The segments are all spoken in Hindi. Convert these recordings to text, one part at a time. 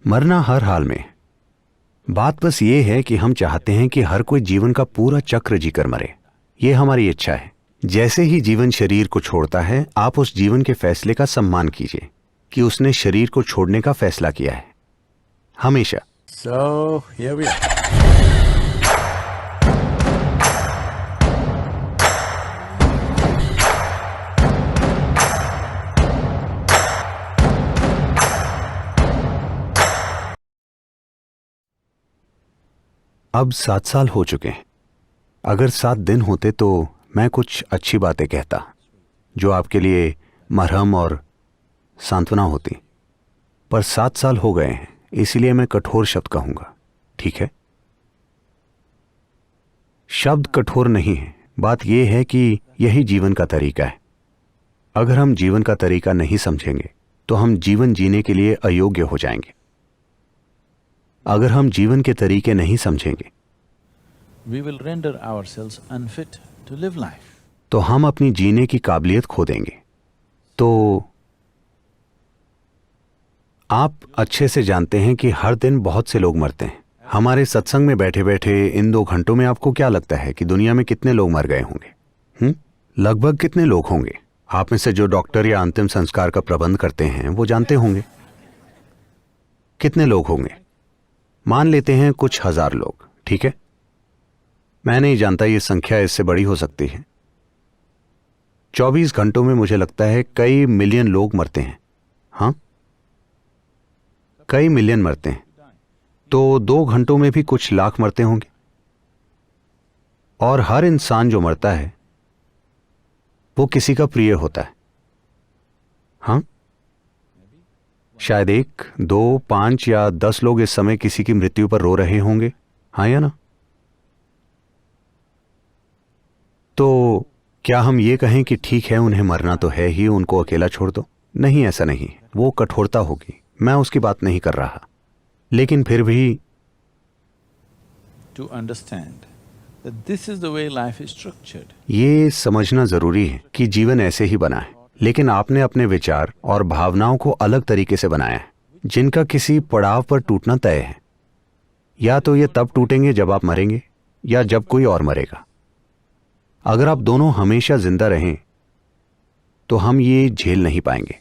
मरना हर हाल में। बात बस ये है कि हम चाहते हैं कि हर कोई जीवन का पूरा चक्र जीकर मरे। ये हमारी इच्छा है। जैसे ही जीवन शरीर को छोड़ता है, आप उस जीवन के फैसले का सम्मान कीजिए कि उसने शरीर को छोड़ने का फैसला किया है, हमेशा। So here we are. अब 7 साल हो चुके हैं। अगर 7 दिन होते तो मैं कुछ अच्छी बातें कहता जो आपके लिए मरहम और सांत्वना होती, पर 7 साल हो गए हैं, इसलिए मैं कठोर शब्द कहूंगा, ठीक है? शब्द कठोर नहीं है, बात यह है कि यही जीवन का तरीका है। अगर हम जीवन का तरीका नहीं समझेंगे तो हम जीवन जीने के लिए अयोग्य हो जाएंगे। अगर हम जीवन के तरीके नहीं समझेंगे We will render ourselves unfit to live life. तो हम अपनी जीने की काबिलियत खो देंगे। तो आप अच्छे से जानते हैं कि हर दिन बहुत से लोग मरते हैं। हमारे सत्संग में बैठे बैठे इन 2 घंटों में आपको क्या लगता है कि दुनिया में कितने लोग मर गए होंगे? लगभग कितने लोग होंगे? आप में से जो डॉक्टर या अंतिम संस्कार का प्रबंध करते हैं वो जानते होंगे कितने लोग होंगे। मान लेते हैं कुछ हजार लोग, ठीक है? मैं नहीं जानता, ये संख्या इससे बड़ी हो सकती है। 24 घंटों में मुझे लगता है कई मिलियन लोग मरते हैं। हाँ, कई मिलियन मरते हैं। तो 2 घंटों में भी कुछ लाख मरते होंगे। और हर इंसान जो मरता है वो किसी का प्रिय होता है। हाँ, शायद 1, 2, 5 या 10 लोग इस समय किसी की मृत्यु पर रो रहे होंगे, हाँ या ना? तो क्या हम ये कहें कि ठीक है, उन्हें मरना तो है ही, उनको अकेला छोड़ दो? नहीं, ऐसा नहीं। वो कठोरता होगी, मैं उसकी बात नहीं कर रहा। लेकिन फिर भी To understand that this is the way life is structured. ये समझना जरूरी है कि जीवन ऐसे ही बना है, लेकिन आपने अपने विचार और भावनाओं को अलग तरीके से बनाया है, जिनका किसी पड़ाव पर टूटना तय है। या तो ये तब टूटेंगे जब आप मरेंगे या जब कोई और मरेगा। अगर आप दोनों हमेशा जिंदा रहें तो हम ये झेल नहीं पाएंगे।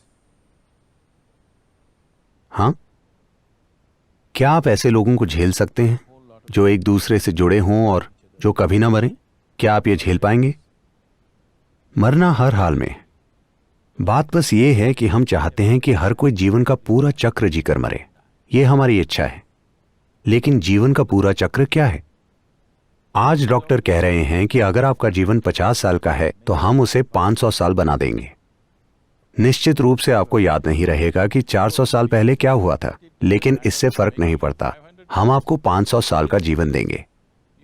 हाँ, क्या आप ऐसे लोगों को झेल सकते हैं जो एक दूसरे से जुड़े हों और जो कभी ना मरें? क्या आप ये झेल पाएंगे? मरना हर हाल में। बात बस ये है कि हम चाहते हैं कि हर कोई जीवन का पूरा चक्र जीकर मरे। ये हमारी इच्छा है। लेकिन जीवन का पूरा चक्र क्या है? आज डॉक्टर कह रहे हैं कि अगर आपका जीवन 50 साल का है तो हम उसे 500 साल बना देंगे। निश्चित रूप से आपको याद नहीं रहेगा कि 400 साल पहले क्या हुआ था, लेकिन इससे फर्क नहीं पड़ता। हम आपको 500 साल का जीवन देंगे।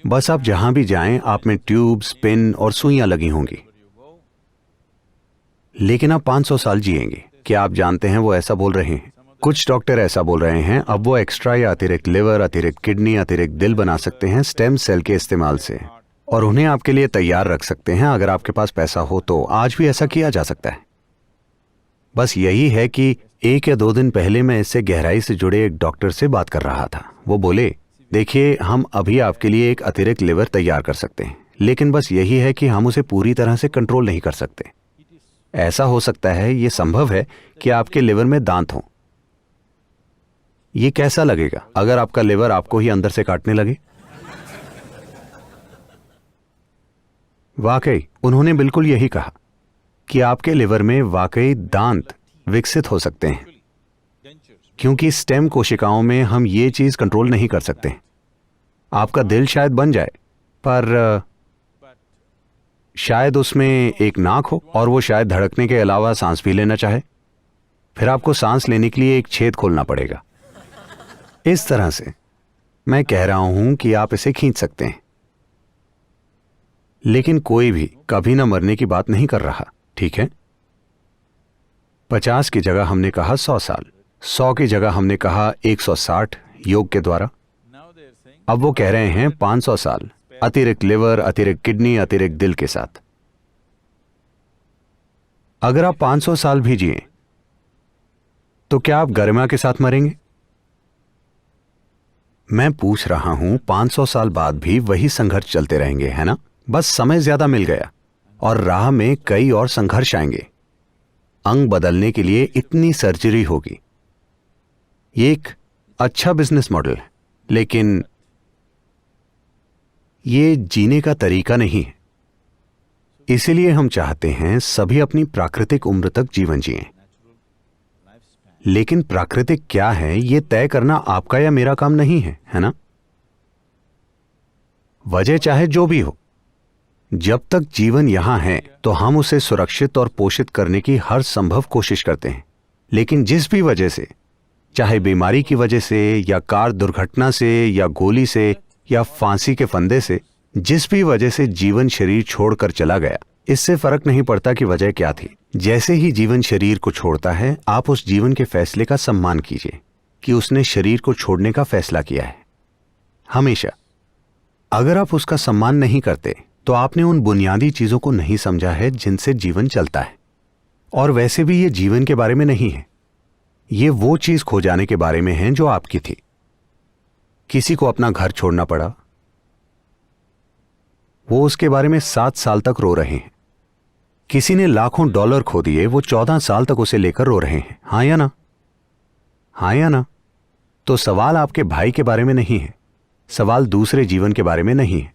बस आप जहां भी जाएं, आप में ट्यूब्स, पिन और सुइयां लगी होंगी, लेकिन आप 500 साल जिएंगे। क्या आप जानते हैं वो ऐसा बोल रहे हैं? कुछ डॉक्टर ऐसा बोल रहे हैं अब वो एक्स्ट्रा या अतिरिक्त लिवर, अतिरिक्त किडनी, अतिरिक्त दिल बना सकते हैं स्टेम सेल के इस्तेमाल से, और उन्हें आपके लिए तैयार रख सकते हैं। अगर आपके पास पैसा हो तो आज भी ऐसा किया जा सकता है। बस यही है कि 1 या 2 दिन पहले मैं इससे गहराई से जुड़े एक डॉक्टर से बात कर रहा था। वो बोले, देखिए, हम अभी आपके लिए एक अतिरिक्त लिवर तैयार कर सकते हैं, लेकिन बस यही है कि हम उसे पूरी तरह से कंट्रोल नहीं कर सकते। ऐसा हो सकता है, ये संभव है कि आपके लिवर में दांत हों। ये कैसा लगेगा अगर आपका लिवर आपको ही अंदर से काटने लगे? वाकई उन्होंने बिल्कुल यही कहा कि आपके लिवर में वाकई दांत विकसित हो सकते हैं, क्योंकि स्टेम कोशिकाओं में हम ये चीज कंट्रोल नहीं कर सकते। आपका दिल शायद बन जाए, पर शायद उसमें एक नाक हो और वो शायद धड़कने के अलावा सांस भी लेना चाहे। फिर आपको सांस लेने के लिए एक छेद खोलना पड़ेगा। इस तरह से मैं कह रहा हूं कि आप इसे खींच सकते हैं, लेकिन कोई भी कभी ना मरने की बात नहीं कर रहा, ठीक है? 50 की जगह हमने कहा 100 साल, 100 की जगह हमने कहा 160 योग के द्वारा। अब वो कह रहे हैं 500 साल, अतिरिक्त लिवर, अतिरिक्त किडनी, अतिरिक्त दिल के साथ। अगर आप 500 साल भी जिए तो क्या आप गरिमा के साथ मरेंगे? मैं पूछ रहा हूं 500 साल बाद भी वही संघर्ष चलते रहेंगे, है ना? बस समय ज्यादा मिल गया और राह में कई और संघर्ष आएंगे। अंग बदलने के लिए इतनी सर्जरी होगी। ये एक अच्छा बिजनेस मॉडल है, लेकिन ये जीने का तरीका नहीं है। इसीलिए हम चाहते हैं सभी अपनी प्राकृतिक उम्र तक जीवन जिएं। लेकिन प्राकृतिक क्या है ये तय करना आपका या मेरा काम नहीं है, है ना? वजह चाहे जो भी हो, जब तक जीवन यहां है तो हम उसे सुरक्षित और पोषित करने की हर संभव कोशिश करते हैं। लेकिन जिस भी वजह से, चाहे बीमारी की वजह से या कार दुर्घटना से या गोली से या फांसी के फंदे से, जिस भी वजह से जीवन शरीर छोड़कर चला गया, इससे फर्क नहीं पड़ता कि वजह क्या थी। जैसे ही जीवन शरीर को छोड़ता है, आप उस जीवन के फैसले का सम्मान कीजिए कि उसने शरीर को छोड़ने का फैसला किया है। हमेशा। अगर आप उसका सम्मान नहीं करते तो आपने उन बुनियादी चीजों को नहीं समझा है जिनसे जीवन चलता है। और वैसे भी ये जीवन के बारे में नहीं है, ये वो चीज खो जाने के बारे में है जो आपकी थी। किसी को अपना घर छोड़ना पड़ा, वो उसके बारे में 7 साल तक रो रहे हैं। किसी ने लाखों डॉलर खो दिए, वो 14 साल तक उसे लेकर रो रहे हैं। हाँ या ना? हाँ या ना? तो सवाल आपके भाई के बारे में नहीं है, सवाल दूसरे जीवन के बारे में नहीं है।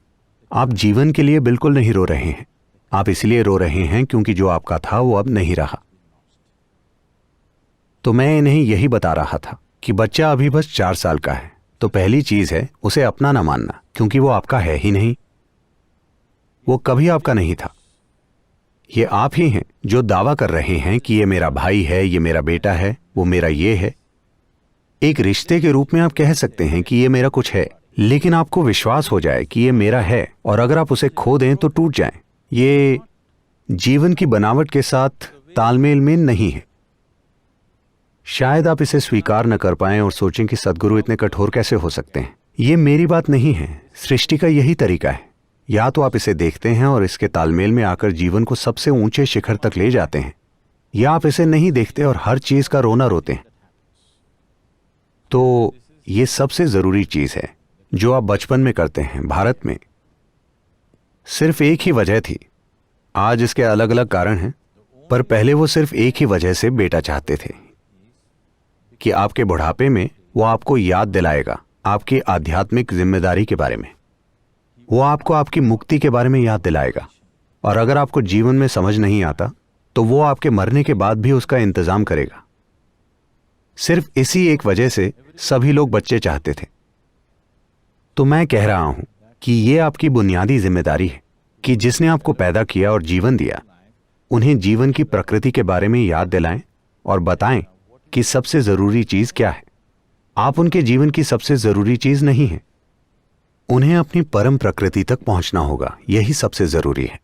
आप जीवन के लिए बिल्कुल नहीं रो रहे हैं। आप इसलिए रो रहे हैं क्योंकि जो आपका था वो अब नहीं रहा। तो मैं इन्हें यही बता रहा था कि बच्चा अभी बस 4 साल का है, तो पहली चीज है उसे अपना ना मानना, क्योंकि वो आपका है ही नहीं। वो कभी आपका नहीं था। ये आप ही हैं जो दावा कर रहे हैं कि ये मेरा भाई है, ये मेरा बेटा है, वो मेरा ये है। एक रिश्ते के रूप में आप कह सकते हैं कि ये मेरा कुछ है, लेकिन आपको विश्वास हो जाए कि ये मेरा है और अगर आप उसे खो दें तो टूट जाएं। ये जीवन की बनावट के साथ तालमेल में नहीं है। शायद आप इसे स्वीकार न कर पाएं और सोचें कि सद्गुरु इतने कठोर कैसे हो सकते हैं। ये मेरी बात नहीं है, सृष्टि का यही तरीका है। या तो आप इसे देखते हैं और इसके तालमेल में आकर जीवन को सबसे ऊंचे शिखर तक ले जाते हैं, या आप इसे नहीं देखते और हर चीज का रोना रोते हैं। तो ये सबसे जरूरी चीज है जो आप बचपन में करते हैं। भारत में सिर्फ एक ही वजह थी, आज इसके अलग अलग कारण हैं, पर पहले वो सिर्फ एक ही वजह से बेटा चाहते थे कि आपके बुढ़ापे में वो आपको याद दिलाएगा आपकी आध्यात्मिक जिम्मेदारी के बारे में। वो आपको आपकी मुक्ति के बारे में याद दिलाएगा। और अगर आपको जीवन में समझ नहीं आता तो वो आपके मरने के बाद भी उसका इंतजाम करेगा। सिर्फ इसी एक वजह से सभी लोग बच्चे चाहते थे। तो मैं कह रहा हूं कि ये आपकी बुनियादी जिम्मेदारी है कि जिसने आपको पैदा किया और जीवन दिया, उन्हें जीवन की प्रकृति के बारे में याद दिलाएं और बताएं कि सबसे जरूरी चीज क्या है। आप उनके जीवन की सबसे जरूरी चीज नहीं है। उन्हें अपनी परम प्रकृति तक पहुंचना होगा, यही सबसे जरूरी है।